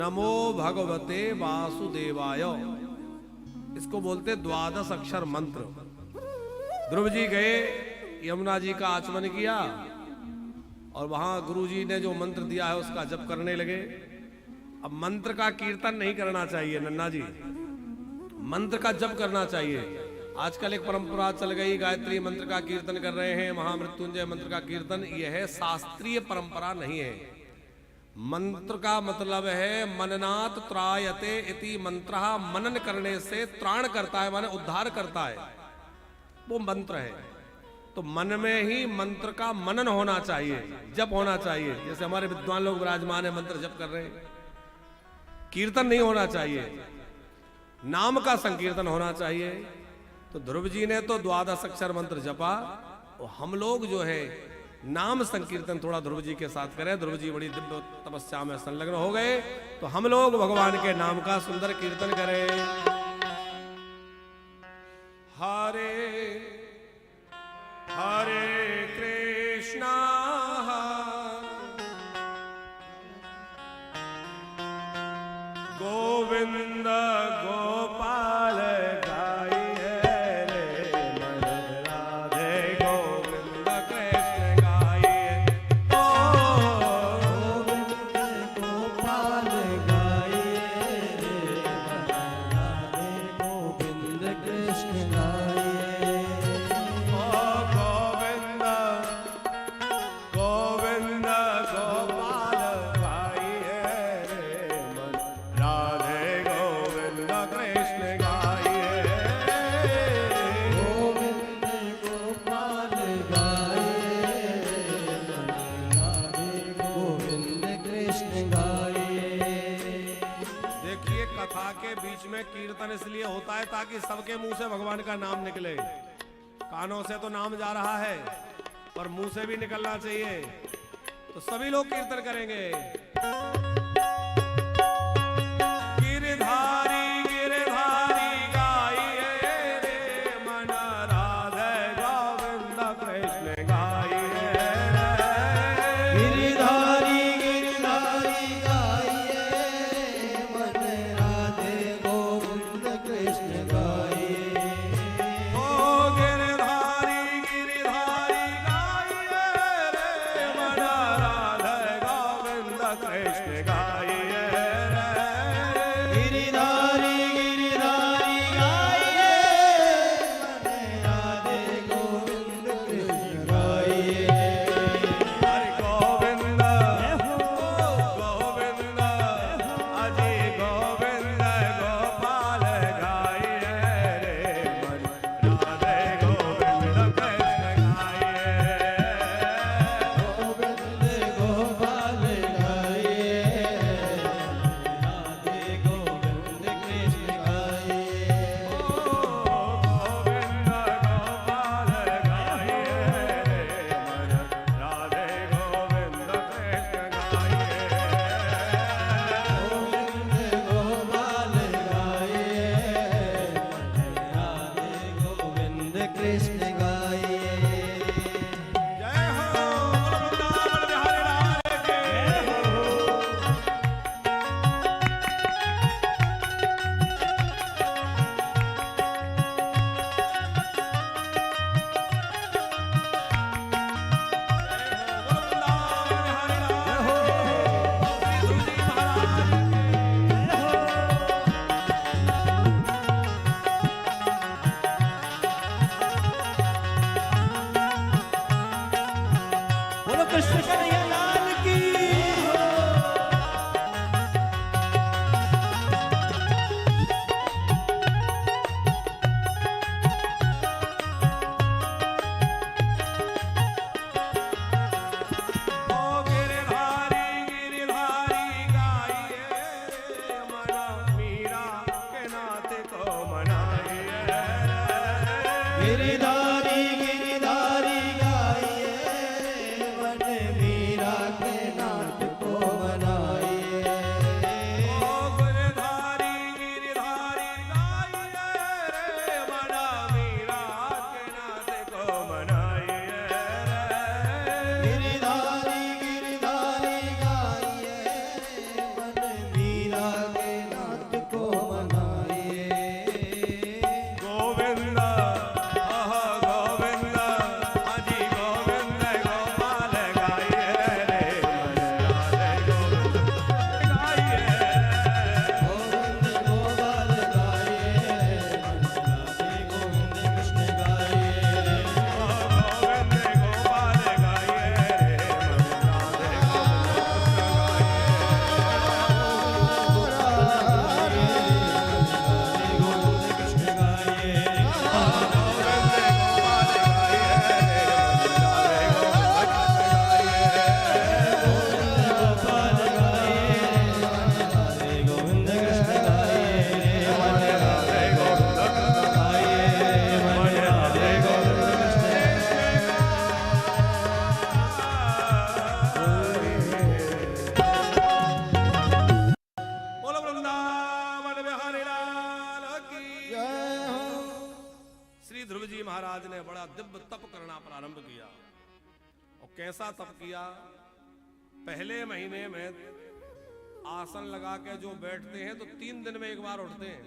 नमो भगवते वासुदेवाय, इसको बोलते द्वादश अक्षर मंत्र। ध्रुव जी गए, यमुना जी का आचमन किया और वहां गुरु जी ने जो मंत्र दिया है उसका जप करने लगे। अब मंत्र का कीर्तन नहीं करना चाहिए नन्ना जी, मंत्र का जप करना चाहिए। आजकल एक परंपरा चल गई, गायत्री मंत्र का कीर्तन कर रहे हैं, महामृत्युंजय मंत्र का कीर्तन। यह है शास्त्रीय परंपरा नहीं है। मंत्र का मतलब है मननात् त्रायते इति मंत्रः, मनन करने से त्राण करता है, माने उद्धार करता है, वो मंत्र है। तो मन में ही मंत्र का मनन होना चाहिए, जप होना चाहिए। जैसे हमारे विद्वान लोग विराजमान है, मंत्र जप कर रहे हैं, कीर्तन नहीं होना चाहिए, नाम का संकीर्तन होना चाहिए। तो ध्रुव जी ने तो द्वादश अक्षर मंत्र जपा, और हम लोग जो है नाम संकीर्तन थोड़ा ध्रुव जी के साथ करें। ध्रुव जी बड़ी दिव्य तपस्या में संलग्न हो गए, तो हम लोग भगवान के नाम का सुंदर कीर्तन करें। हरे हरे कृष्णा गोविंद गोपाल कीर्तन इसलिए होता है ताकि सबके मुंह से भगवान का नाम निकले। कानों से तो नाम जा रहा है, पर मुंह से भी निकलना चाहिए। तो सभी लोग कीर्तन करेंगे। गिरधारी गिरधारी गाइए रे मन, राधे गोविंद कृष्ण गाइए रे। गिरधारी गिरधारी गिरधारी गाइए मन मीरा महाराज ने बड़ा दिव्य तप करना प्रारंभ किया। और कैसा तप किया? पहले महीने में आसन लगा के जो बैठते हैं तो 3 दिन में एक बार उठते हैं,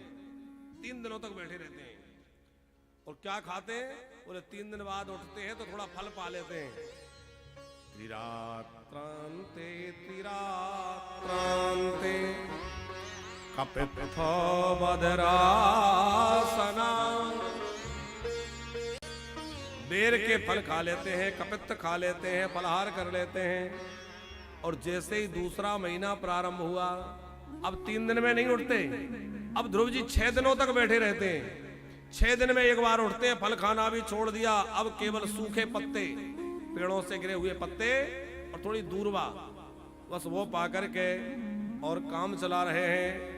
3 दिनों तक बैठे रहते हैं। और क्या खाते हैं? बोले 3 दिन बाद उठते हैं तो थोड़ा फल पा लेते हैं। त्रिरात्रांते त्रिरात्रांते कपित्थ बदरासना, बेर के फल खा लेते हैं, कपित्थ खा लेते हैं, फलहार कर लेते हैं। और जैसे ही दूसरा महीना प्रारंभ हुआ, अब 3 दिन में नहीं उठते, अब ध्रुव जी 6 दिनों तक बैठे रहते हैं। 6 दिन में एक बार उठते हैं, फल खाना भी छोड़ दिया, अब केवल सूखे पत्ते, पेड़ों से गिरे हुए पत्ते और थोड़ी दूरवा, बस वो पा करके और काम चला रहे हैं।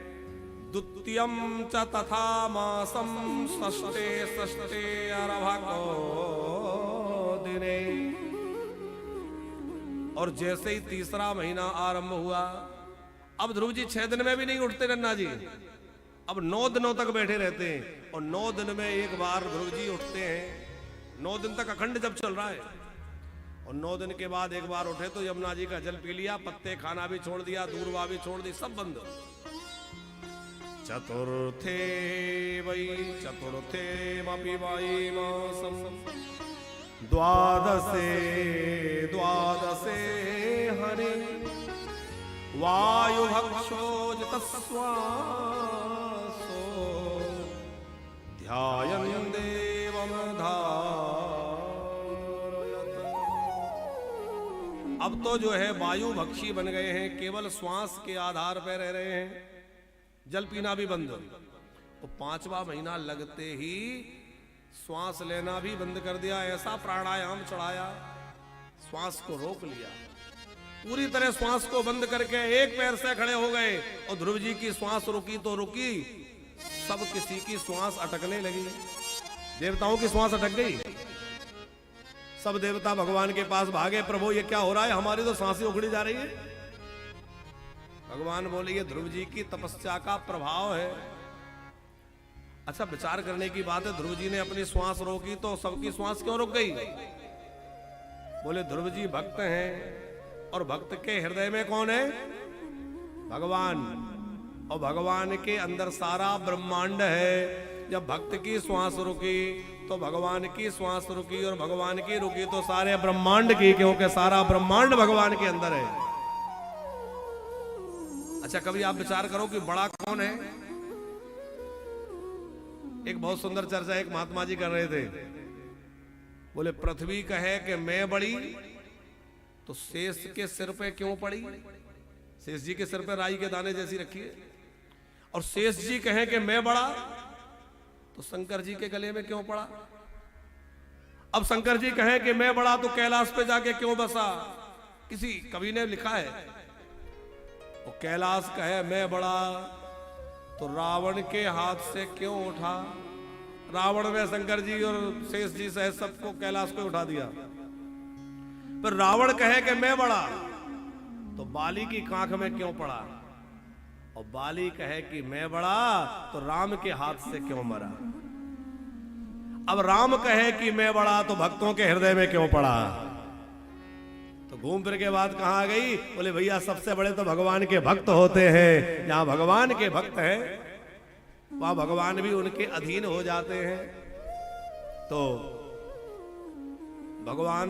द्वितीयम च तथा मासम षष्ठे षष्ठे आरभको दिने, और जैसे ही तीसरा महीना आरंभ हुआ, अब ध्रुव जी 6 दिन में भी नहीं उठते रन्ना जी, अब 9 दिनों तक बैठे रहते हैं। और 9 दिन में एक बार ध्रुव जी उठते हैं। 9 दिन तक अखंड जब चल रहा है, और 9 दिन के बाद एक बार उठे तो यमुना जी का जल पी लिया, पत्ते खाना भी छोड़ दिया, दूरवा भी छोड़ दी, सब बंद। चतुर्थे वै चतुर्थे मपि वै मासम द्वादशे द्वादशे हरि वायुभक्षोजितश्वासो ध्यायन् देवं धारयत्। अब तो जो है वायु भक्षी बन गए हैं, केवल श्वास के आधार पर रह रहे हैं, जल पीना भी बंद। और 5वां महीना लगते ही श्वास लेना भी बंद कर दिया, ऐसा प्राणायाम चढ़ाया, श्वास को रोक लिया, पूरी तरह श्वास को बंद करके एक पैर से खड़े हो गए। और ध्रुव जी की श्वास रुकी तो रुकी, सब किसी की श्वास अटकने लगी। देवताओं की श्वास अटक गई, सब देवता भगवान के पास भागे, प्रभु ये क्या हो रहा है, हमारी तो सांसें उखड़ी जा रही है। भगवान बोले ये ध्रुव जी की तपस्या का प्रभाव है। अच्छा, विचार करने की बात है, ध्रुव जी ने अपनी श्वास रोकी तो सबकी श्वास क्यों रुक गई? बोले ध्रुव जी भक्त हैं, और भक्त के हृदय में कौन है? भगवान, और भगवान के अंदर सारा ब्रह्मांड है। जब भक्त की श्वास रुकी तो भगवान की श्वास रुकी, और भगवान की रुकी तो सारे ब्रह्मांड की, क्योंकि सारा ब्रह्मांड भगवान के अंदर है। अच्छा, कभी आप विचार करो कि बड़ा कौन है? एक बहुत सुंदर चर्चा एक महात्मा जी कर रहे थे। बोले पृथ्वी कहे कि मैं बड़ी तो शेष के सिर पे क्यों पड़ी? शेष जी के सिर पे राई के दाने जैसी रखी है। और शेष जी कहे कि मैं बड़ा तो शंकर जी के गले में क्यों पड़ा? अब शंकर जी कहे कि मैं बड़ा तो कैलाश पे जाके क्यों बसा? किसी कवि ने लिखा है, वो कैलाश कहे मैं बड़ा तो रावण के हाथ से क्यों उठा? रावण में शंकर जी और शेष जी सहित सबको कैलाश पे उठा दिया। पर रावण कहे कि मैं बड़ा तो बाली की कांख में क्यों पड़ा? और बाली कहे कि मैं बड़ा तो राम के हाथ से क्यों मरा? अब राम कहे कि मैं बड़ा तो भक्तों के हृदय में क्यों पड़ा? तो घूम फिर के बाद कहां गई? बोले भैया सबसे बड़े तो भगवान के भक्त होते हैं। जहां भगवान के भक्त हैं वहां भगवान भी उनके अधीन हो जाते हैं। तो भगवान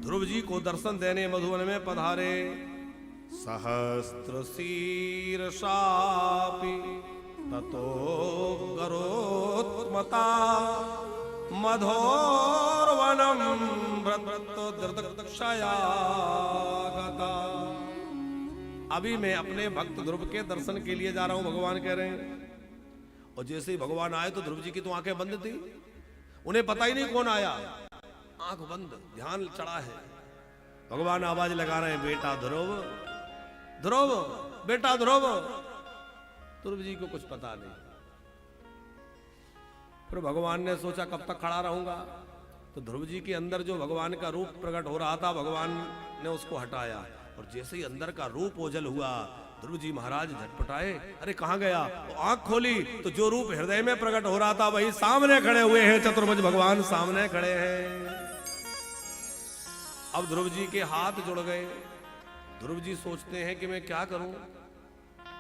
ध्रुव जी को दर्शन देने मधुवन में पधारे। सहस्त्र शीर्षापि ततो गरोत्मता मधोर्वनम व्रतक्षयागता। अभी मैं अपने भक्त ध्रुव के दर्शन के लिए जा रहा हूं, भगवान कह रहे हैं। और जैसे ही भगवान आए तो ध्रुव जी की तो आंखें बंद थी, उन्हें पता ही नहीं कौन आया, आंख बंद, ध्यान चढ़ा है। भगवान आवाज लगा रहे हैं, बेटा ध्रुव, ध्रुव, बेटा ध्रुव। ध्रुव जी को कुछ पता नहीं। फिर भगवान ने सोचा कब तक खड़ा रहूंगा, तो ध्रुव जी के अंदर जो भगवान का रूप प्रकट हो रहा था, भगवान ने उसको हटाया। और जैसे ही अंदर का रूप ओझल हुआ ध्रुव जी महाराज झटपटाए, अरे कहां गया? वो आंख खोली तो जो रूप हृदय में प्रकट हो रहा था वही सामने खड़े हुए हैं, चतुर्भुज भगवान सामने खड़े हैं। अब ध्रुव जी के हाथ जुड़ गए। ध्रुव जी सोचते हैं कि मैं क्या करूं,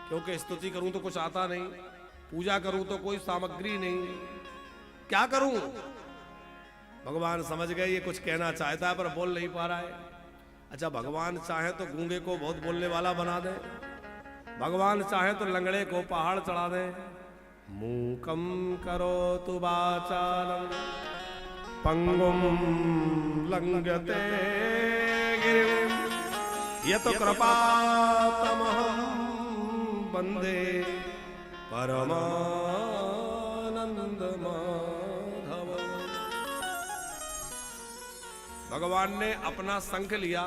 क्योंकि स्तुति करूं तो कुछ आता नहीं, पूजा करूं तो कोई सामग्री नहीं, क्या करूं? भगवान समझ गए ये कुछ कहना चाहता है पर बोल नहीं पा रहा है। अच्छा, भगवान चाहे तो गूंगे को बहुत बोलने वाला बना दे, भगवान चाहे तो लंगड़े को पहाड़ चढ़ा दे। मूकम करो तु वाचालम पंगुम लंघते गिरिम यत कृपातमहं वंदे परमानंद माधव। भगवान ने अपना शंख लिया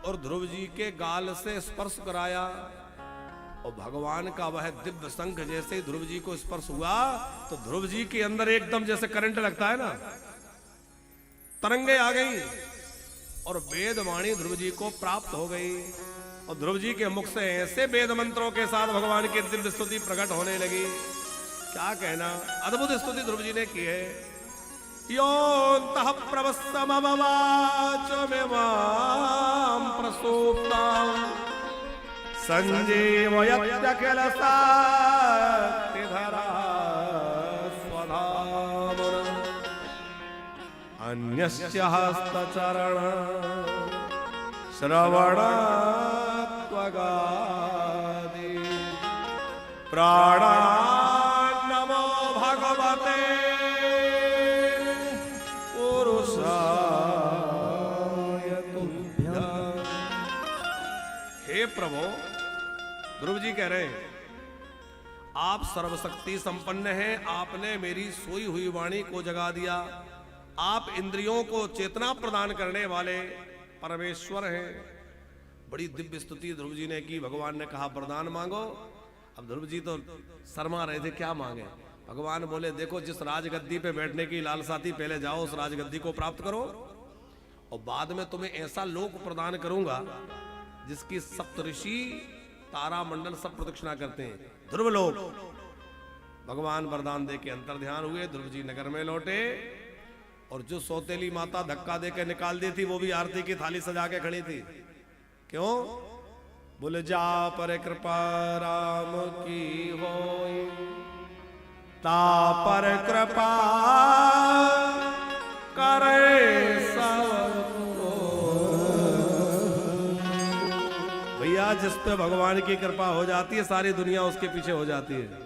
और ध्रुव जी के गाल से स्पर्श कराया, और भगवान का वह दिव्य शंख जैसे ध्रुव जी को स्पर्श हुआ तो ध्रुव जी के अंदर एकदम जैसे करंट लगता है ना, तरंगे आ गई और वेद वाणी ध्रुव जी को प्राप्त हो गई। और ध्रुव जी के मुख से ऐसे वेद मंत्रों के साथ भगवान की दिव्य स्तुति प्रकट होने लगी। क्या कहना, अद्भुत स्तुति ध्रुव जी ने की है। योऽन्तः प्रवस्समवाचमिमां प्रसूप्तां सञ्जीवयत्यखिलशक्तिधरा स्वधाम्ना अन्यस्य हस्तचरण श्रवणात्वगादि प्राणान्नमो भगवते पुरुषाय तुभ्यम्। हे प्रभु, ध्रुव जी कह रहे हैं आप सर्वशक्ति संपन्न हैं, आपने मेरी सोई हुई वाणी को जगा दिया, आप इंद्रियों को चेतना प्रदान करने वाले परमेश्वर हैं। बड़ी दिव्य स्तुति ध्रुव जी ने की। भगवान ने कहा वरदान मांगो। अब ध्रुव जी तो शर्मा रहे थे, क्या मांगे? भगवान बोले देखो, जिस राजगद्दी पे बैठने की लालसा थी पहले जाओ उस राजगद्दी को प्राप्त करो, और बाद में तुम्हें ऐसा लोक प्रदान करूंगा जिसकी सप्तऋषि तारा मंडल सब प्रदक्षिणा करते हैं, ध्रुव लोक। भगवान वरदान दे के अंतर ध्यान हुए। ध्रुव जी नगर में लौटे और जो सौतेली माता धक्का दे के निकाल दी थी वो भी आरती की थाली सजा के खड़ी थी। क्यों? बोले जा पर कृपा राम की होई, ता पर कृपा करे सब भैया। जिस पे भगवान की कृपा हो जाती है सारी दुनिया उसके पीछे हो जाती है।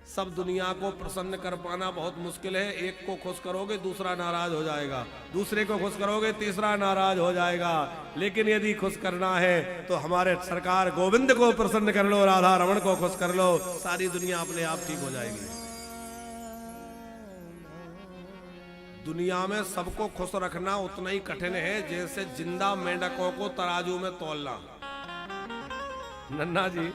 सब दुनिया को प्रसन्न कर पाना बहुत मुश्किल है। एक को खुश करोगे दूसरा नाराज हो जाएगा, दूसरे को खुश करोगे तीसरा नाराज हो जाएगा। लेकिन यदि खुश करना है तो हमारे सरकार गोविंद को प्रसन्न कर लो, राधा रमण को खुश कर लो, सारी दुनिया अपने आप ठीक हो जाएगी। दुनिया में सबको खुश रखना उतना ही कठिन है जैसे जिंदा मेंढकों को तराजू में तौलना। नन्ना जी,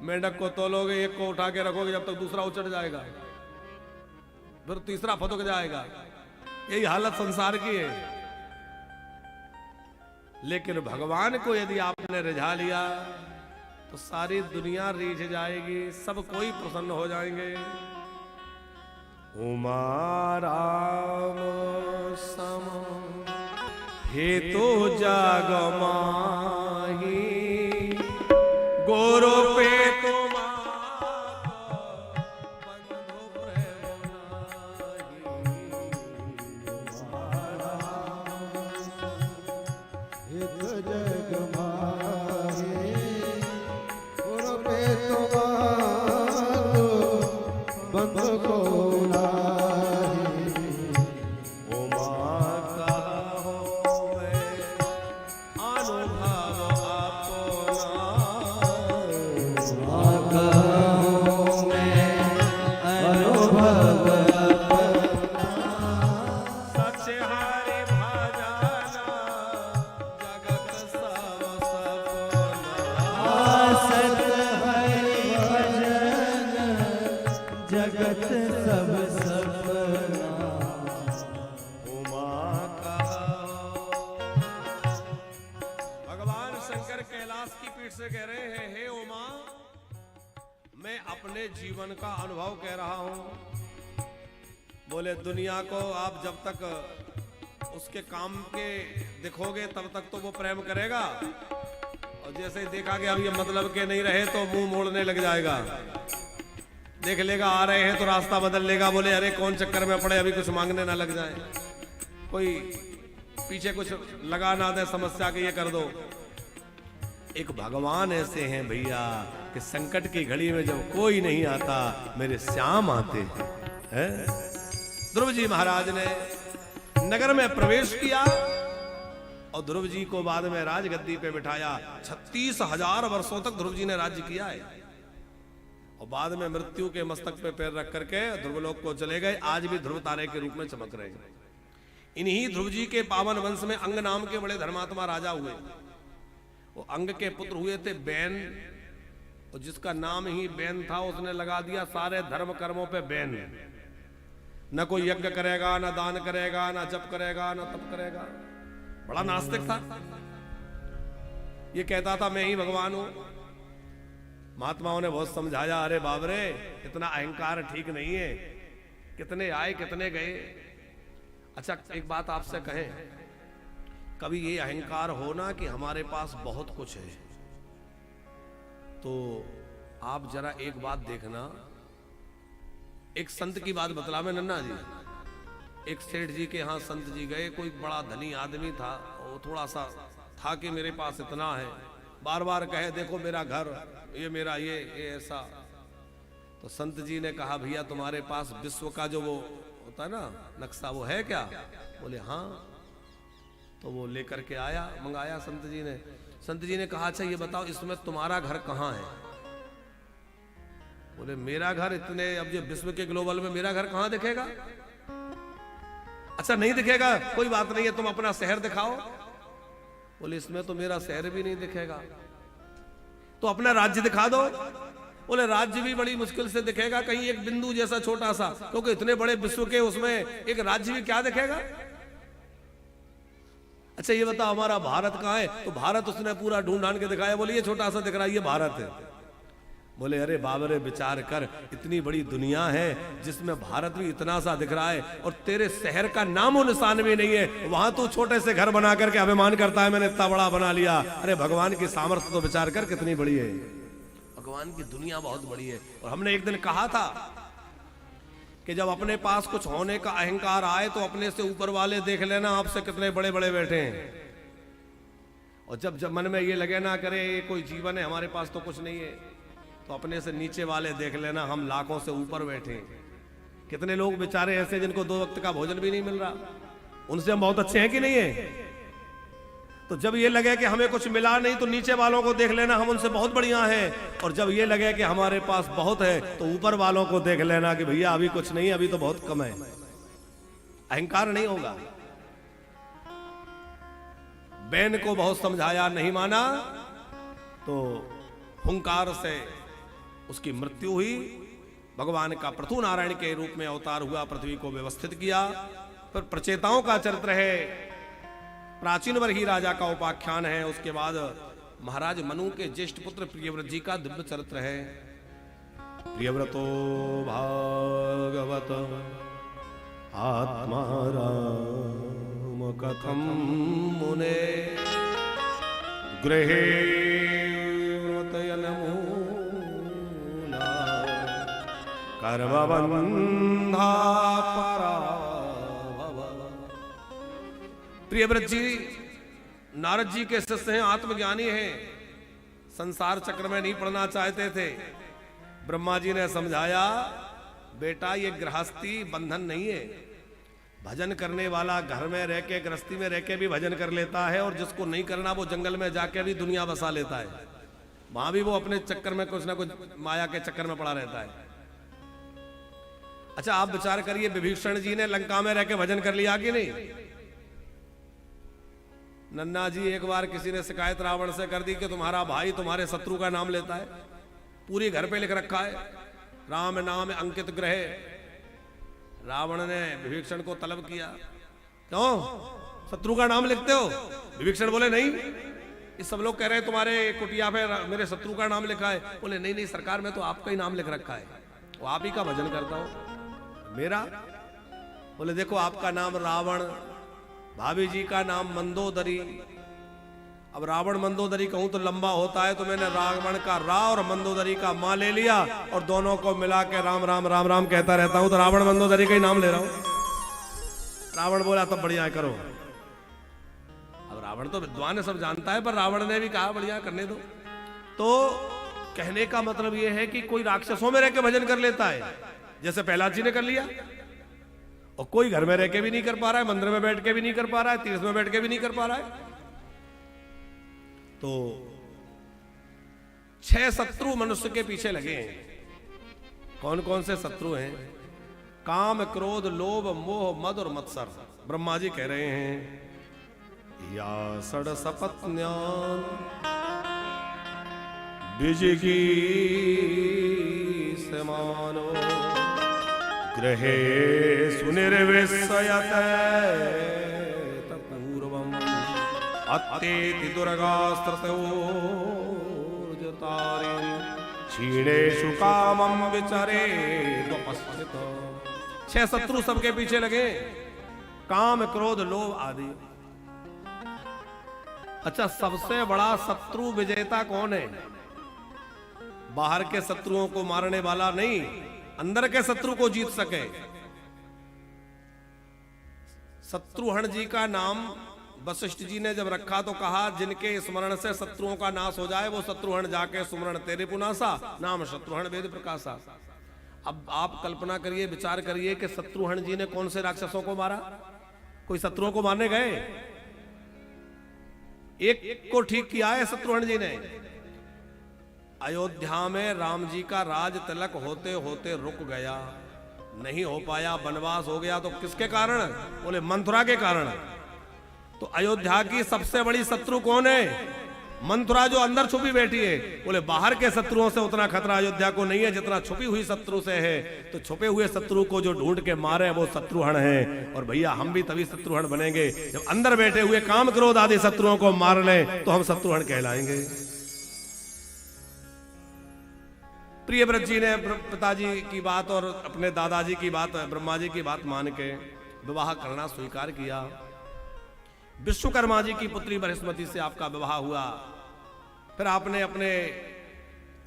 मेंढक को तोलोगे, एक को उठा के रखोगे जब तक दूसरा उचट जाएगा, फिर तीसरा फटक जाएगा। यही हालत संसार की है। लेकिन भगवान को यदि आपने रिझा लिया तो सारी दुनिया रीझ जाएगी, सब कोई प्रसन्न हो जाएंगे। उमा राम सम हेतु जग माही, गोरो पे अपने जीवन का अनुभव कह रहा हूं। बोले दुनिया को आप जब तक उसके काम के दिखोगे तब तक तो वो प्रेम करेगा, और जैसे ही देखा कि अब ये मतलब के नहीं रहे तो मुंह मोड़ने लग जाएगा। देख लेगा आ रहे हैं तो रास्ता बदल लेगा, बोले अरे कौन चक्कर में पड़े, अभी कुछ मांगने ना लग जाए, कोई पीछे कुछ लगा ना दे समस्या के ये कर दो। एक भगवान ऐसे हैं भैया कि संकट की घड़ी में जब कोई नहीं आता मेरे श्याम आते हैं। ध्रुव जी महाराज ने नगर में प्रवेश किया और ध्रुव जी को बाद में राजगद्दी पे बिठाया। 36,000 वर्षों तक ध्रुव जी ने राज्य किया है और बाद में मृत्यु के मस्तक पे पैर रख करके ध्रुवलोक को चले गए। आज भी ध्रुव तारे के रूप में चमक रहे हैं। इन्हीं ध्रुव जी के पावन वंश में अंग नाम के बड़े धर्मात्मा राजा हुए। वो अंग के पुत्र हुए थे बैन, और जिसका नाम ही बैन था उसने लगा दिया सारे धर्म कर्मों पे बैन। न कोई यज्ञ करेगा, न दान करेगा, न जप करेगा, न तप करेगा। बड़ा नास्तिक था। ये कहता था मैं ही भगवान हूं। महात्माओं ने बहुत समझाया, अरे बाबरे इतना अहंकार ठीक नहीं है, कितने आए कितने गए। अच्छा एक बात आपसे कहें, कभी ये अहंकार होना कि हमारे पास बहुत कुछ है, तो आप जरा एक बात देखना। एक संत की बात बतला मैं नन्ना जी। एक सेठ जी के यहाँ संत जी गए, कोई बड़ा धनी आदमी था, वो थोड़ा सा था कि मेरे पास इतना है, बार बार कहे देखो मेरा घर, ये मेरा ये ऐसा। तो संत जी ने कहा भैया तुम्हारे पास विश्व का जो वो होता है ना नक्शा, वो है क्या? बोले हाँ। तो वो लेकर के आया, मंगाया संत जी ने। संत जी ने कहा अच्छा ये बताओ इसमें तुम्हारा घर कहाँ है? बोले मेरा घर इतने, अब ये विश्व के ग्लोबल में मेरा घर कहाँ दिखेगा? अच्छा नहीं दिखेगा, कोई बात नहीं है, तुम अपना शहर दिखाओ। बोले इसमें तो मेरा शहर भी नहीं दिखेगा। तो अपना राज्य दिखा दो। बोले राज्य भी बड़ी मुश्किल से दिखेगा, कहीं एक बिंदु जैसा छोटा सा, क्योंकि इतने बड़े विश्व के उसमें एक राज्य भी क्या दिखेगा। अच्छा ये बता हमारा भारत कहाँ है? तो भारत उसने पूरा ढूंढ ढांड के दिखाया। बोले ये छोटा सा दिख रहा है, ये भारत है। बोले अरे बाबरे विचार कर, इतनी बड़ी दुनिया है जिसमें भारत भी इतना सा दिख रहा है और तेरे शहर का नामो निशान भी नहीं है, वहां तू छोटे से घर बना करके अभिमान करता है मैंने इतना बड़ा बना लिया। अरे भगवान की सामर्थ्य तो विचार कर कितनी बड़ी है। भगवान की दुनिया बहुत बड़ी है। और हमने एक दिन कहा था कि जब अपने पास कुछ होने का अहंकार आए तो अपने से ऊपर वाले देख लेना आपसे कितने बड़े बड़े बैठे हैं। और जब मन में ये लगे ना करे ये कोई जीवन है, हमारे पास तो कुछ नहीं है, तो अपने से नीचे वाले देख लेना हम लाखों से ऊपर बैठे हैं। कितने लोग बेचारे ऐसे जिनको 2 वक्त का भोजन भी नहीं मिल रहा, उनसे हम बहुत अच्छे हैं कि नहीं है? तो जब ये लगे कि हमें कुछ मिला नहीं तो नीचे वालों को देख लेना हम उनसे बहुत बढ़िया हैं। और जब ये लगे कि हमारे पास बहुत है तो ऊपर वालों को देख लेना कि भैया अभी कुछ नहीं, अभी तो बहुत कम है। अहंकार नहीं होगा। बैन को बहुत समझाया, नहीं माना, तो हुंकार से उसकी मृत्यु हुई। भगवान का पृथु नारायण के रूप में अवतार हुआ, पृथ्वी को व्यवस्थित किया। फिर प्रचेताओं का चरित्र है, प्राचीन वर्ही राजा का उपाख्यान है। उसके बाद महाराज मनु के ज्येष्ठ पुत्र प्रियव्रत जी का दिव्य चरित्र है। प्रियव्रतो भागवत आत्मा राम कथम मुने गृहे मूला कर्मबंधा परा। प्रियव्रत जी नारद जी के शिष्य हैं, आत्मज्ञानी हैं, संसार चक्र में नहीं पड़ना चाहते थे। ब्रह्मा जी ने समझाया बेटा ये गृहस्थी बंधन नहीं है। भजन करने वाला घर में रह के गृहस्थी में रह के भी भजन कर लेता है, और जिसको नहीं करना वो जंगल में जाके भी दुनिया बसा लेता है। वहां भी वो अपने चक्कर में कुछ ना कुछ माया के चक्कर में पड़ा रहता है। अच्छा आप विचार करिए, विभीषण जी ने लंका में रह के भजन कर लिया कि नहीं? नन्ना जी एक बार किसी ने शिकायत रावण से कर दी कि तुम्हारा भाई तुम्हारे शत्रु का नाम लेता है, पूरी घर पे लिख रखा है राम नाम अंकित ग्रह। रावण ने विभीषण को तलब किया, क्यों शत्रु का नाम लिखते हो? विभीषण बोले नहीं, ये सब लोग कह रहे हैं तुम्हारे कुटिया पे मेरे शत्रु का नाम लिखा है। बोले नहीं नहीं सरकार, मैं तो आपका ही नाम लिख रखा है, वो आप ही का भजन करता हूं। मेरा? बोले देखो आपका नाम रावण, भाभी जी का नाम मंदोदरी। अब रावण मंदोदरी कहूं तो लंबा होता है, तो मैंने रावण का रा और मंदोदरी का मां ले लिया और दोनों को मिला के राम राम राम राम कहता रहता हूं, तो रावण मंदोदरी का ही नाम ले रहा हूं। रावण बोला तब बढ़िया है, करो। अब रावण तो विद्वान है, सब जानता है, पर रावण ने भी कहा बढ़िया करने दो। तो कहने का मतलब यह है कि कोई राक्षसों में रह के भजन कर लेता है, जैसे प्रहलाद जी ने कर लिया, और कोई घर में रह के भी नहीं कर पा रहा है, मंदिर में बैठ के भी नहीं कर पा रहा है, तीर्थ में बैठ के भी नहीं कर पा रहा है। तो 6 शत्रु मनुष्य के पीछे लगे हैं। कौन कौन से शत्रु हैं? काम, क्रोध, लोभ, मोह, मद और मत्सर। ब्रह्मा जी कह रहे हैं या सड़ सपत्न्यान द्विजिगी समानो ग्रहे सुनिर्विषयत पूर्वम अत्येति दुर्गास्त्रतोर्जतारिं क्षीणेषु कामं विचरेदुपस्थित। 6 शत्रु सबके पीछे लगे, काम, क्रोध, लोभ आदि। अच्छा, सबसे बड़ा शत्रु विजेता कौन है? बाहर के शत्रुओं को मारने वाला नहीं, अंदर के शत्रु को जीत सके। शत्रुहण जी का नाम वशिष्ठ जी ने जब रखा तो कहा जिनके स्मरण से शत्रुओं का नाश हो जाए वो शत्रुहण जाके सुमरण तेरे पुनासा, नाम शत्रुहण वेद प्रकाशा। अब आप कल्पना करिए, विचार करिए कि शत्रुहण जी ने कौन से राक्षसों को मारा? कोई शत्रुओं को मारने गए? एक को ठीक किया है शत्रुहण जी ने। अयोध्या में राम जी का राज तिलक होते होते रुक गया, नहीं हो पाया, वनवास हो गया। तो किसके कारण? बोले मथुरा के कारण। तो अयोध्या की सबसे बड़ी शत्रु कौन है? मथुरा, जो अंदर छुपी बैठी है। बोले बाहर के शत्रुओं से उतना खतरा अयोध्या को नहीं है जितना छुपी हुई शत्रु से है। तो छुपे हुए शत्रु को जो ढूंढ के मारे वो शत्रुहण है। और भैया हम भी तभी शत्रुहण बनेंगे जब अंदर बैठे हुए काम, क्रोध आदि शत्रुओं को मार लें, तो हम शत्रुहण कहलाएंगे। प्रियव्रत जी ने पिताजी की बात और अपने दादाजी की बात, ब्रह्मा जी की बात मान के विवाह करना स्वीकार किया। विश्वकर्मा जी की पुत्री बृहस्पति से आपका विवाह हुआ। फिर आपने अपने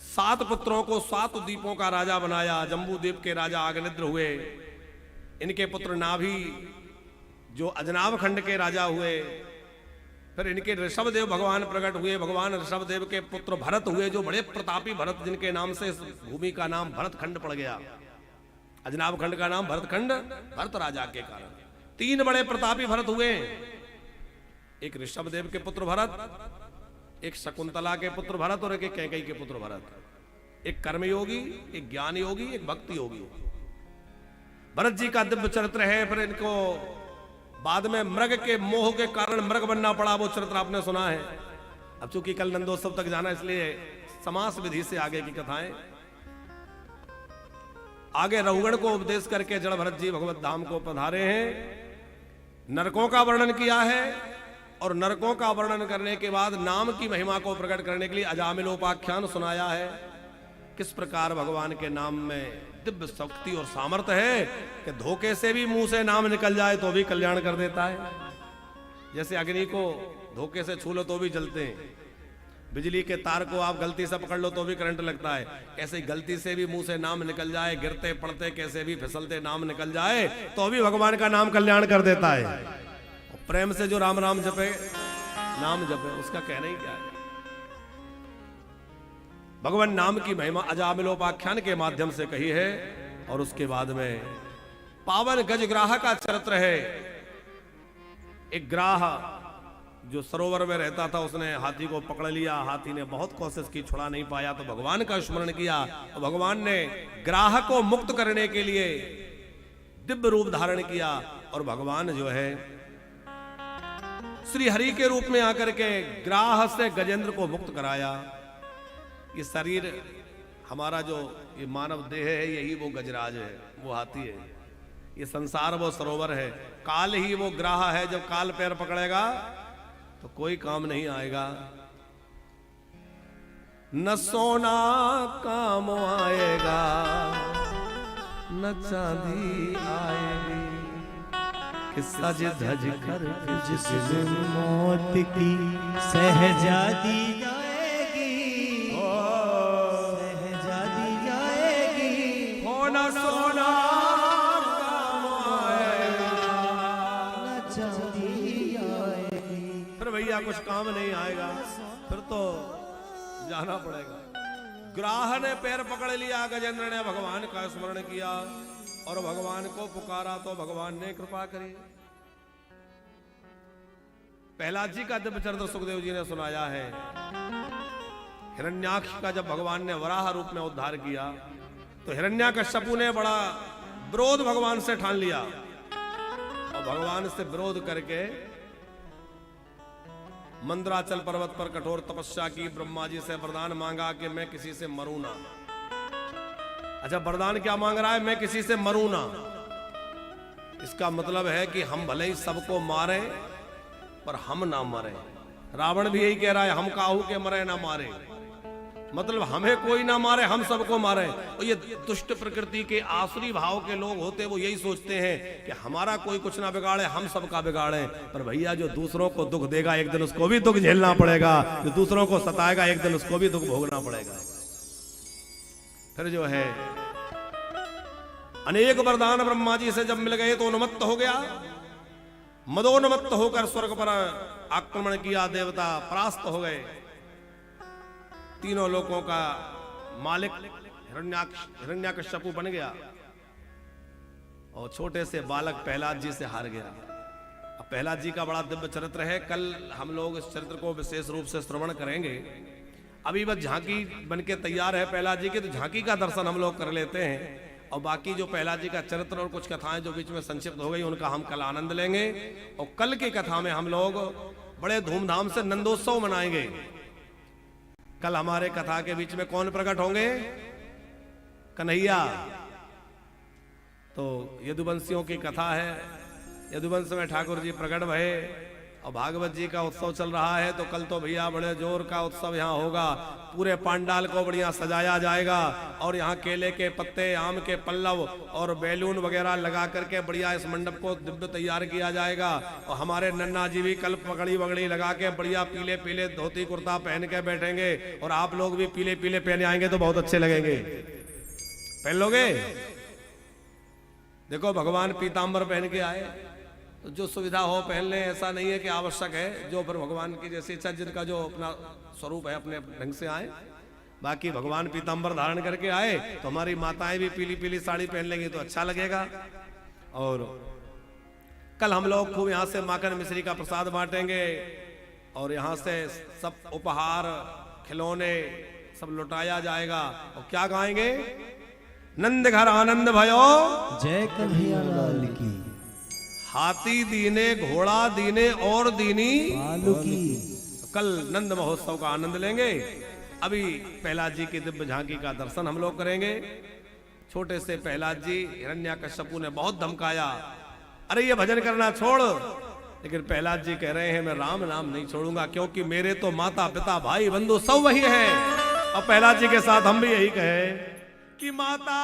7 पुत्रों को 7 द्वीपों का राजा बनाया। जम्बू द्वीप के राजा अग्निद्र हुए, इनके पुत्र नाभि जो अजनाभ खंड के राजा हुए। फिर इनके ऋषभदेव भगवान प्रकट हुए, भगवान ऋषभदेव के पुत्र भरत हुए, जो बड़े प्रतापी भरत, जिनके नाम से इस भूमि का नाम भरत खंड पड़ गया। अजनाभ खंड का नाम भरत खंड, भरत राजा के कारण। 3 बड़े प्रतापी भरत हुए, एक ऋषभदेव के पुत्र भरत, एक शकुंतला के पुत्र भरत और एक कैकेयी के पुत्र भरत। एक कर्मयोगी, एक ज्ञान योगी, एक भक्ति योगी। भरत जी का दिव्य चरित्र है। फिर इनको बाद में मृग के मोह के कारण मृग बनना पड़ा, वो चरित्र आपने सुना है। अब चूंकि कल नंदोत्सव तक जाना, इसलिए समास विधि से आगे की कथाएं। आगे रहुगण को उपदेश करके जड़ भरत जी भगवत धाम को पधारे हैं। नरकों का वर्णन किया है, और नरकों का वर्णन करने के बाद नाम की महिमा को प्रकट करने के लिए अजामिलोपाख्यान सुनाया है। किस प्रकार भगवान के नाम में दिव्य शक्ति और सामर्थ्य है कि धोखे से भी मुंह से नाम निकल जाए तो भी कल्याण कर देता है। जैसे अग्नि को धोखे से छू लो तो भी जलते हैं, बिजली के तार को आप गलती से पकड़ लो तो भी करंट लगता है। ऐसे गलती से भी मुंह से नाम निकल जाए, गिरते पड़ते कैसे भी फिसलते नाम निकल जाए तो भी भगवान का नाम कल्याण कर देता है। प्रेम से जो राम राम जपे, नाम जपे, उसका कहना ही क्या है। भगवान नाम की महिमा अजामिलोपाख्यान के माध्यम से कही है। और उसके बाद में पावन गजग्राह का चरित्र है। एक ग्राह जो सरोवर में रहता था, उसने हाथी को पकड़ लिया। हाथी ने बहुत कोशिश की, छुड़ा नहीं पाया, तो भगवान का स्मरण किया। तो भगवान ने ग्राह को मुक्त करने के लिए दिव्य रूप धारण किया। और भगवान जो है श्री हरि के रूप में आकर के ग्राह से गजेंद्र को मुक्त कराया। ये शरीर हमारा जो ये मानव देह है, यही वो गजराज है, वो हाथी है। ये संसार वो सरोवर है, काल ही वो ग्राह है। जब काल पैर पकड़ेगा तो कोई काम नहीं आएगा। न सोना काम आएगा न चांदी आएगी, कि सज धज कर जिस दिन मौत की सहजादी जाएगी, सहजादी जाएगी, हो न सोना काम आएगा न चांदी आएगी। फिर भैया कुछ काम नहीं आएगा, फिर तो जाना पड़ेगा। ग्राह ने पैर पकड़ लिया, गजेंद्र ने भगवान का स्मरण किया और भगवान को पुकारा तो भगवान ने कृपा करी। प्रहलाद जी का दिव्य चरित्र सुखदेव जी ने सुनाया है। हिरण्याक्ष का जब भगवान ने वराह रूप में उद्धार किया तो हिरण्याकश्यपु ने बड़ा विरोध भगवान से ठान लिया और भगवान से विरोध करके मंदराचल पर्वत पर कठोर तपस्या की, ब्रह्मा जी से वरदान मांगा कि मैं किसी से मरूं ना। अच्छा, वरदान क्या मांग रहा है? मैं किसी से मरूं ना। इसका मतलब है कि हम भले ही सबको मारें पर हम ना मरें। रावण भी यही कह रहा है, हम काहू के मरे ना मारे, मतलब हमें कोई ना मारे, हम सबको मारे। और ये दुष्ट प्रकृति के आसुरी भाव के लोग होते, वो यही सोचते हैं कि हमारा कोई कुछ ना बिगाड़े, हम सबका बिगाड़े। पर भैया जो दूसरों को दुख देगा एक दिन उसको भी दुख झेलना पड़ेगा, जो दूसरों को सताएगा एक दिन उसको भी दुख भोगना पड़ेगा। फिर जो है अनेक वरदान ब्रह्मा जी से जब मिल गए तो उन्मत्त हो गया, मदोन्मत्त होकर स्वर्ग पर आक्रमण किया, देवता परास्त हो गए। तीनों लोकों का मालिक हिरण्याकश्यपु बन गया और छोटे से बालक प्रहलाद जी से हार गया। अब प्रहलाद जी का बड़ा दिव्य चरित्र है, कल हम लोग इस चरित्र को विशेष रूप से श्रवण करेंगे। अभी बस झांकी बनके तैयार है प्रहलाद जी की, तो झांकी का दर्शन हम लोग कर लेते हैं और बाकी जो प्रहलाद जी का चरित्र और कुछ कथाएं जो बीच में संक्षिप्त हो गई उनका हम कल आनंद लेंगे। और कल की कथा में हम लोग बड़े धूमधाम से नंदोत्सव मनाएंगे। कल हमारे कथा के बीच में कौन प्रकट होंगे? कन्हैया। तो यदुवंशियों की कथा है, यदुवंश में ठाकुर जी प्रकट भये और भागवत जी का उत्सव चल रहा है। तो कल तो भैया बड़े जोर का उत्सव यहाँ होगा, पूरे पांडाल को बढ़िया सजाया जाएगा और यहाँ केले के पत्ते, आम के पल्लव और बैलून वगैरह लगा करके बढ़िया इस मंडप को दिव्य तैयार किया जाएगा। और हमारे नन्ना जी भी कल पगड़ी वगड़ी लगा के बढ़िया पीले पीले धोती कुर्ता पहन के बैठेंगे और आप लोग भी पीले पीले पहने आएंगे तो बहुत अच्छे लगेंगे। पहन लोगे? देखो भगवान पीताम्बर पहन के आए, तो जो सुविधा हो पहन ले, ऐसा नहीं है कि आवश्यक है। जो फिर भगवान की जैसी इच्छा, जिनका जो अपना स्वरूप है अपने ढंग से आए। बाकी भगवान पीताम्बर धारण करके आए तो हमारी माताएं भी पीली पीली साड़ी पहन लेंगी तो अच्छा लगेगा। और कल हम लोग खूब यहाँ से माखन मिश्री का प्रसाद बांटेंगे और यहाँ से सब उपहार खिलौने सब लुटाया जाएगा। और क्या गाएंगे? नंद घर आनंद भयो जय कन्हैया लाल की, हाथी दीने घोड़ा दीने और दीनी बालू की। कल नंद महोत्सव का आनंद लेंगे। अभी प्रहलाद जी की दिव्य झांकी का दर्शन हम लोग करेंगे। छोटे से प्रहलाद जी हिरण्याकश्यपु ने बहुत धमकाया, अरे ये भजन करना छोड़, लेकिन प्रहलाद जी कह रहे हैं मैं राम नाम नहीं छोड़ूंगा, क्योंकि मेरे तो माता पिता भाई बंधु सब वही है। और प्रहलाद जी के साथ हम भी यही कहें कि माता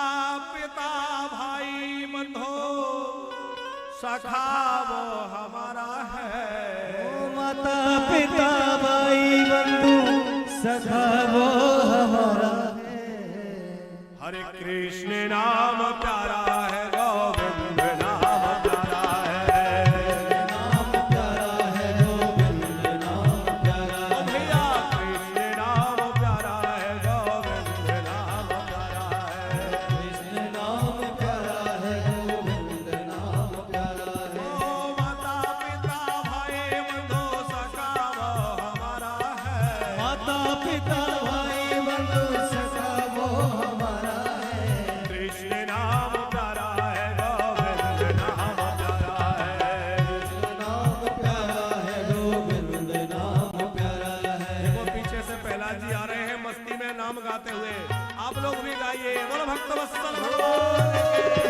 पिता भाई बंधु सखा वो हमारा है। माता पिता भाई बंधु सखा वो हमारा है। हरे कृष्ण नाम प्यारा है, गोविंद नाम प्यारा है, नाम प्यारा है, गोविंद नाम प्यारा है। भैया कृष्ण नाम प्यारा है, गोविंद नाम प्यारा है, कृष्ण नाम प्यारा है, गोविंद नाम प्यारा है। ओ माता पिता भाई बंधु सखा वो हमारा है। माता पिता भाई बंधु सखा वो हमारा है। कृष्ण नाम प्यारा है, गोविंद नाम प्यारा है, नाम प्यारा है, गोविंद नाम प्यारा है। देखो पीछे से प्रहलाद जी आ रहे हैं मस्ती में नाम गाते हुए, आप लोग भी गाइए, बोलो भक्त वत्सल भगवान की।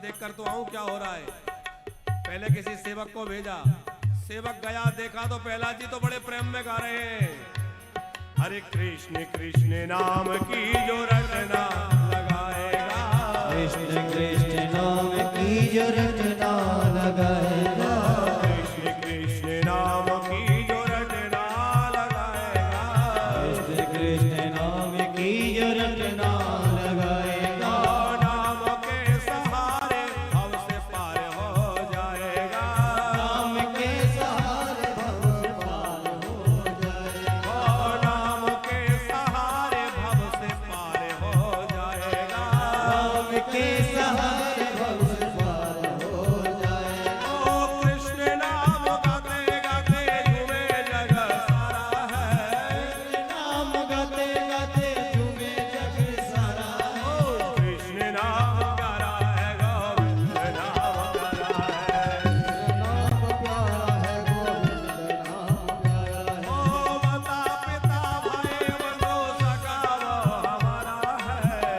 देखकर तो आऊं क्या हो रहा है। पहले किसी सेवक को भेजा, सेवक गया, देखा तो प्रहलाद जी तो बड़े प्रेम में गा रहे हैं, हरे कृष्ण कृष्ण नाम की जो रटना लगाएगा, कृष्ण कृष्ण नाम की जो रटना लगाएगा, कृष्ण कृष्ण नाम की जो रटना लगाएगा, कृष्ण कृष्ण नाम की जो रटना लगाएगा, नाम के सहारे भव से पार हो जाएगा, नाम के सहारे भव से पार हो जाएगा, नाम के सहारे भव से पार हो जाएगा, नाम के सहारे भव से पार हो जाएगा। ओ कृष्ण नाम गाते गाते झूमे जग सारा है, नाम गाते गाते झूमे जग सारा है, ओ कृष्ण नाम प्यारा है, गोविंद नाम प्यारा है, नाम प्यारा है, गोविंद नाम प्यारा है। ओ माता पिता भाई बंधु सखा वो हमारा है,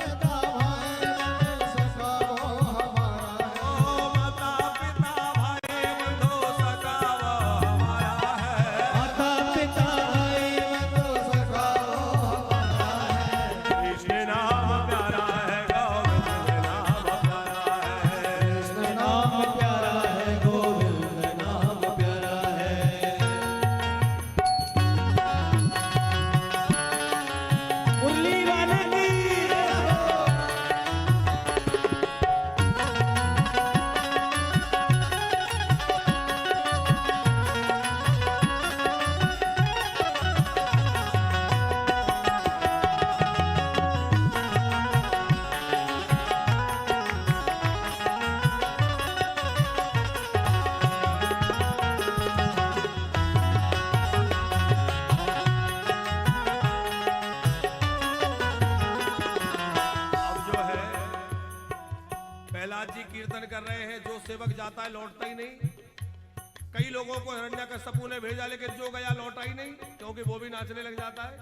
पिता भाई बंधु सखा वो हमारा है, ओ माता पिता भाई बंधु सखा वो हमारा है, माता पिता भाई बंधु सखा वो हमारा है। कृष्ण नाम प्यारा है, गोविंद नाम प्यारा है, कृष्ण नाम प्यारा है, गोविंद नाम प्यारा है। मुरली वाले की अब जो है प्रहलाद जी कीर्तन कर रहे हैं, जो सेवक जाता है लौटता ही नहीं। कई लोगों को हिरण्यकश्यपु ने भेजा, लेकिन जो गया लौटा ही नहीं, क्योंकि वो भी नाचने लग जाता है।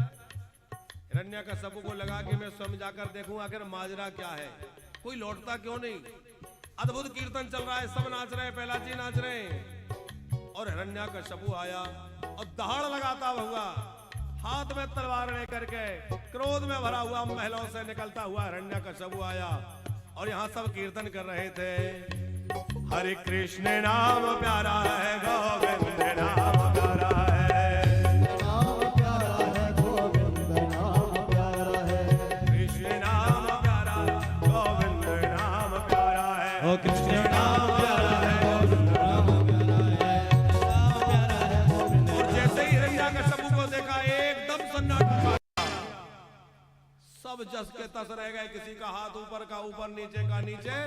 हिरण्यकश्यपु को लगा कि मैं स्वयं जाकर देखूं आखिर माजरा क्या है, कोई लौटता क्यों नहीं। अद्भुत कीर्तन चल रहा है, सब नाच रहे हैं, प्रहलाद जी नाच रहे हैं, और हिरण्यकश्यपु आया और दहाड़ लगाता हुआ, हाथ में तलवार लेकर के, क्रोध में भरा हुआ, महलों से निकलता हुआ हिरण्यकश्यपु आया, और यहाँ सब कीर्तन कर रहे थे, हरे कृष्ण नाम प्यारा है, गोविंद नाम प्यारा है, नाम प्यारा है, गोविंद नाम प्यारा है। कृष्ण नाम प्यारा, गोविंद नाम प्यारा है, ओ कृष्ण नाम प्यारा है, गोविंद नाम प्यारा है, नाम प्यारा है, गोविंद और जैसे ही हिरण्यकश्यपु को देखा, एकदम सन्नाटा छा गया। सब जस के तस रह गए, किसी का हाथ ऊपर का ऊपर, नीचे का नीचे,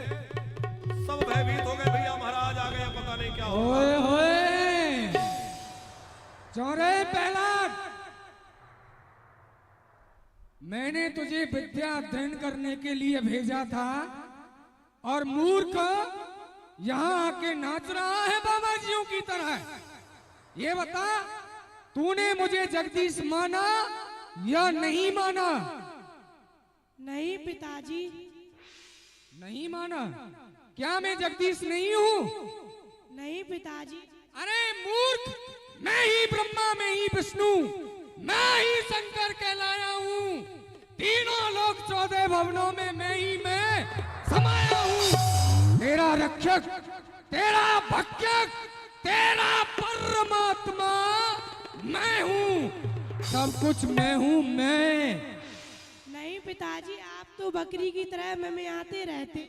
सब भयभीत हो गए, भैया महाराज आ गए, पता नहीं क्या होगा। ओए होए चौरे प्रहलाद, मैंने तुझे विद्या अध्ययन करने के लिए भेजा था और मूर्ख यहाँ आके नाच रहा है बाबा जियों की तरह। ये बता, तूने मुझे जगदीश माना या नहीं माना? नहीं पिताजी। नहीं माना? क्या मैं जगदीश नहीं हूँ? नहीं पिताजी। अरे मूर्ख, मैं ही ब्रह्मा, मैं ही विष्णु, मैं ही शंकर कहलाया हूँ। तीनों लोक 14 भवनों में मैं समाया हूँ। तेरा रक्षक, तेरा भक्षक, तेरा परमात्मा मैं हूँ। सब कुछ मैं हूँ, मैं। नहीं पिताजी, आप तो बकरी की तरह में आते रहते।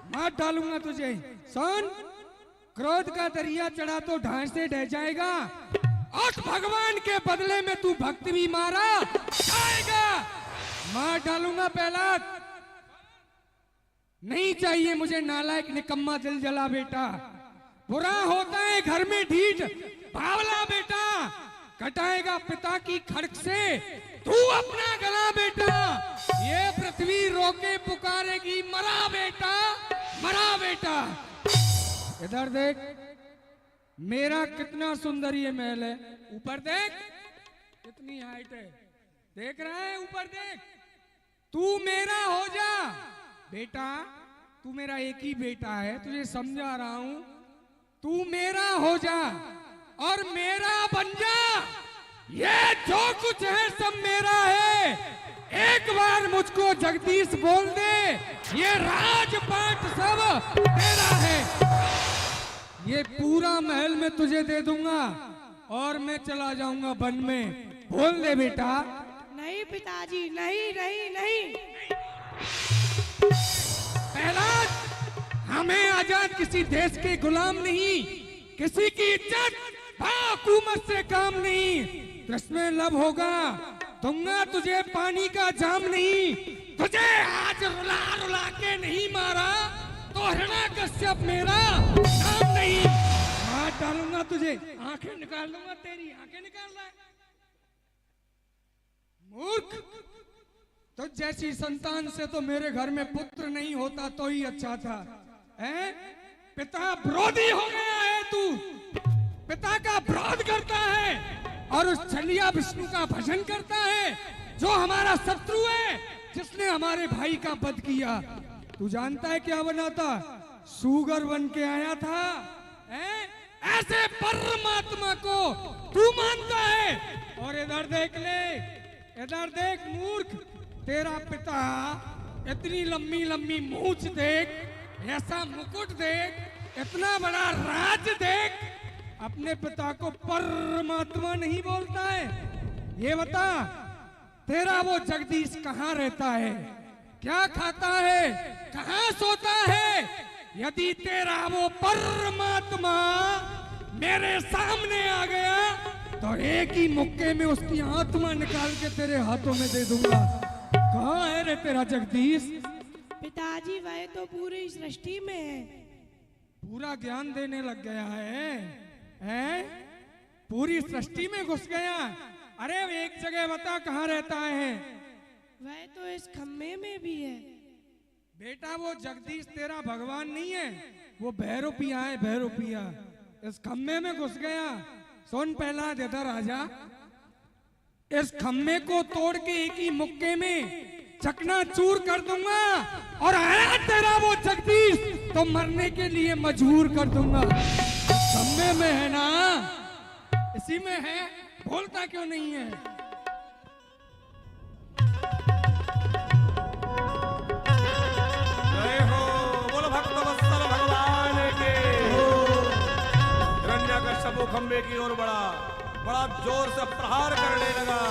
मार डालूंगा तुझे। सुन, क्रोध का दरिया चढ़ा तो ढांस से ढह जाएगा, और भगवान के बदले में तू भक्त भी मारा जाएगा। मार डालूंगा प्रहलाद। नहीं चाहिए मुझे नालायक निकम्मा दिल जला बेटा। बुरा होता है घर में ढीठ बावला बेटा, कटाएगा पिता की खड़क से तू अपना गला बेटा। ये पृथ्वी रोके पुकारेगी मरा बेटा, मरा बेटा। इधर देख, मेरा कितना सुंदर ये महल है। ऊपर देख, कितनी हाइट है। देख रहा है ऊपर देख, तू मेरा हो जा बेटा, तू मेरा एक ही बेटा है, तुझे समझा रहा हूं, तू मेरा हो जा और मेरा बन जा। ये जो कुछ है सब मेरा है। एक बार मुझको जगदीश बोल दे, ये राजपाट सब तेरा है। ये पूरा महल मैं तुझे दे दूंगा और मैं चला जाऊंगा वन में। बोल दे बेटा। नहीं पिताजी, नहीं नहीं नहीं। पहला, हमें आजाद किसी देश के गुलाम नहीं, किसी की इज्जत हुकूमत से काम नहीं। इसमें लब होगा, दूंगा तुझे पानी का जाम नहीं। तुझे आज रुला रुला के नहीं मारा तो हिरण्यकश्यप मेरा नाम नहीं। मार डालूंगा तुझे, आंखें निकाल दूंगा तेरी, आंखें निकाल रहा है मूर्ख। तो जैसी संतान से तो मेरे घर में पुत्र नहीं होता तो ही अच्छा था। हैं? पिता विरोधी हो गया है तू, पिता का विरोध करता है और उस छलिया विष्णु का भजन करता है जो हमारा शत्रु है, जिसने हमारे भाई का वध किया। तू जानता है क्या बना था? सूगर बन के आया था। हैं? ऐसे परमात्मा को तू मानता है? और इधर देख ले, इधर देख मूर्ख, तेरा पिता इतनी लंबी लंबी मूंछ देख, ऐसा मुकुट देख, इतना बड़ा राज देख, अपने पिता को परमात्मा नहीं बोलता है। ये बता, तेरा वो जगदीश कहाँ रहता है, क्या खाता है, कहाँ सोता है? यदि तेरा वो परमात्मा मेरे सामने आ गया तो एक ही मुक्के में उसकी आत्मा निकाल के तेरे हाथों में दे दूंगा। कहाँ है रे तेरा जगदीश? पिताजी वह तो पूरी सृष्टि में है। पूरा ज्ञान देने लग गया है? पूरी सृष्टि में घुस गया। अरे एक जगह बता कहाँ रहता है? वह तो इस खम्भे में भी है। बेटा वो जगदीश तेरा भगवान नहीं है, वो भैरोपिया है, भैरोपिया। इस खम्भे में घुस गया। सुन पहला इधर आजा, इस खम्भे को तोड़ के एक ही मुक्के में चकनाचूर कर दूंगा और आया तेरा वो जगदीश तो मरने के लिए मजबूर कर दूंगा। खम्भे में है ना, इसी में है, बोलता क्यों नहीं है? जय हो, बोलो भक्तवत्सल भगवान के। हिरण्यकश्यप खंबे की ओर बड़ा जोर से प्रहार करने लगा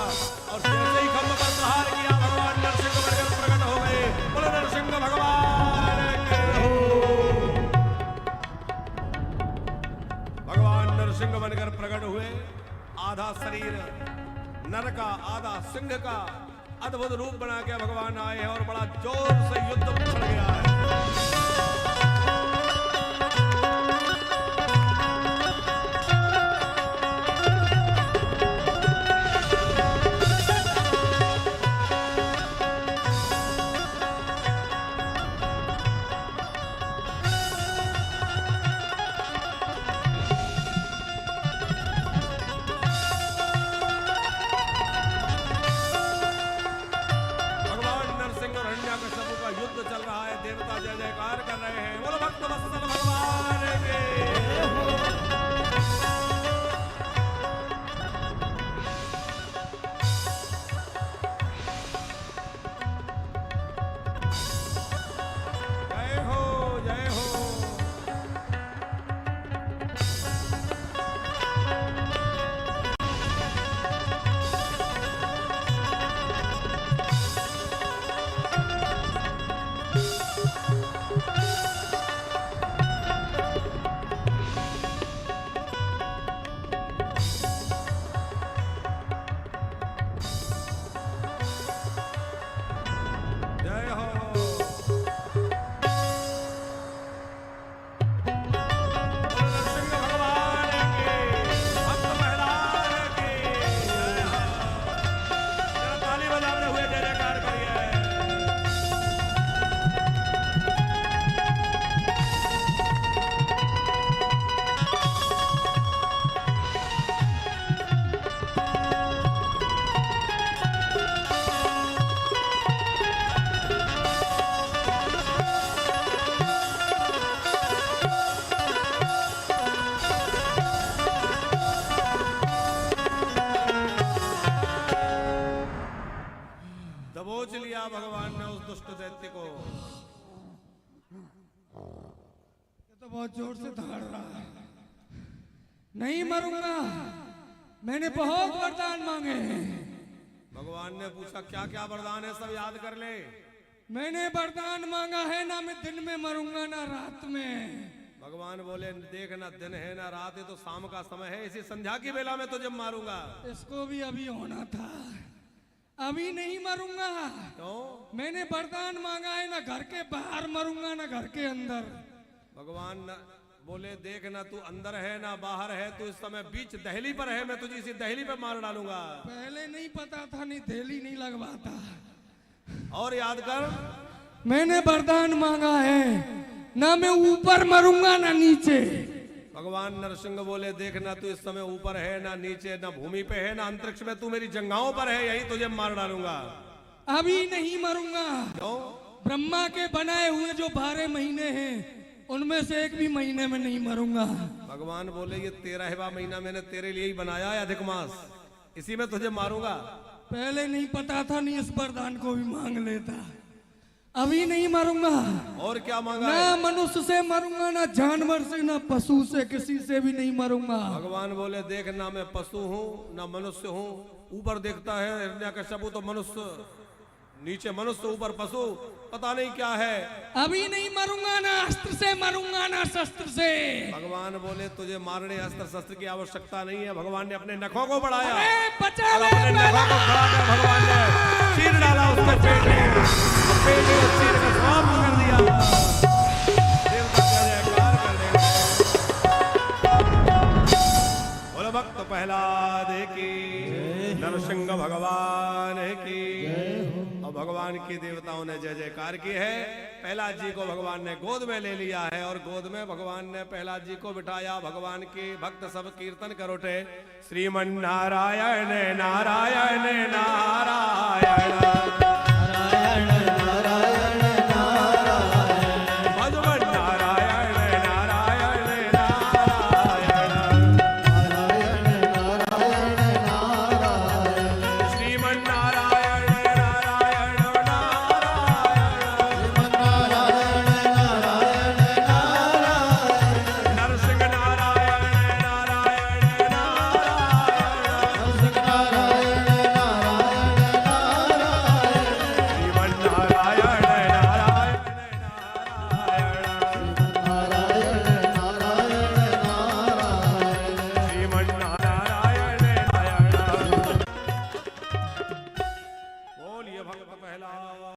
और जैसे ही खंबे पर प्रहार किया, भगवान नरसिंह बनकर प्रकट हो गए। बोलो नरसिंह भगवान के। भगवान नरसिंह बनकर प्रकट हुए। आधा शरीर नर का, आधा सिंह का अद्भुत रूप बना के भगवान आए हैं और बड़ा जोर से युद्ध छिड़ गया है। युद्ध चल रहा है। देवता तो बहुत जोर से धाड़ रहा है। नहीं मरूंगा, मैंने बहुत वरदान मांगे हैं। भगवान ने पूछा क्या क्या वरदान है, सब याद कर ले। मैंने वरदान मांगा है ना मैं दिन में मरूंगा ना रात में। भगवान बोले देख ना दिन है ना रात है, तो शाम का समय है, इसी संध्या की बेला में तुझे मारूंगा। इसको भी अभी होना था, अभी नहीं मरूंगा। क्यों? मैंने वरदान मांगा है ना घर के बाहर मरूंगा ना घर के अंदर। भगवान बोले देख ना तू अंदर है ना बाहर है, तू इस समय बीच दहली पर है, मैं तुझे इसी दहली पे मार डालूंगा। पहले नहीं पता था, नहीं देली नहीं लगवाता। और याद कर, मैंने वरदान मांगा है ना मैं ऊपर मरूंगा ना नीचे। भगवान नरसिंह बोले देख ना तू इस समय ऊपर है ना नीचे, ना भूमि पे है ना अंतरिक्ष में, तू मेरी जंगाओं पर है, यही तुझे मार डालूंगा। अभी नहीं मरूंगा। क्यों? ब्रह्मा के बनाए हुए जो 12 महीने हैं उनमें से एक भी महीने में नहीं मरूंगा। भगवान बोले ये 13वां महीना मैंने तेरे लिए ही बनाया है, अधिक मास, इसी में तुझे मारूंगा। पहले नहीं पता था, नहीं इस वरदान को भी मांग लेता। अभी नहीं मरूंगा। और क्या मांगा ना है? मनुष्य से मरूंगा ना जानवर से ना पशु से, किसी से भी नहीं मरूंगा। भगवान बोले देख ना मैं पशु हूँ ना मनुष्य हूँ। ऊपर देखता है हिरण्यकश्यप तो मनुष्य, नीचे मनुष्य ऊपर पशु, पता नहीं क्या है। अभी नहीं मरूंगा, ना अस्त्र से मरूंगा ना शस्त्र से। भगवान बोले तुझे मारने अस्त्र शस्त्र की आवश्यकता नहीं है। भगवान ने अपने नखों को बढ़ाया अरे बचा और ले अपने नखों को बढ़ाकर भगवान ने चीर डाला उसके पेट में, और पेट में चीर कर समाप्त कर दिया। देवता का जयकार कर दे। बोलो भक्त प्रहलाद की, नरसिंह भगवान की। और भगवान की देवताओं ने जय जयकार की है। प्रहलाद जी को भगवान ने गोद में ले लिया है, और गोद में भगवान ने प्रहलाद जी को बिठाया। भगवान के भक्त सब कीर्तन कर उठे, श्रीमन नारायण नारायण नारायण।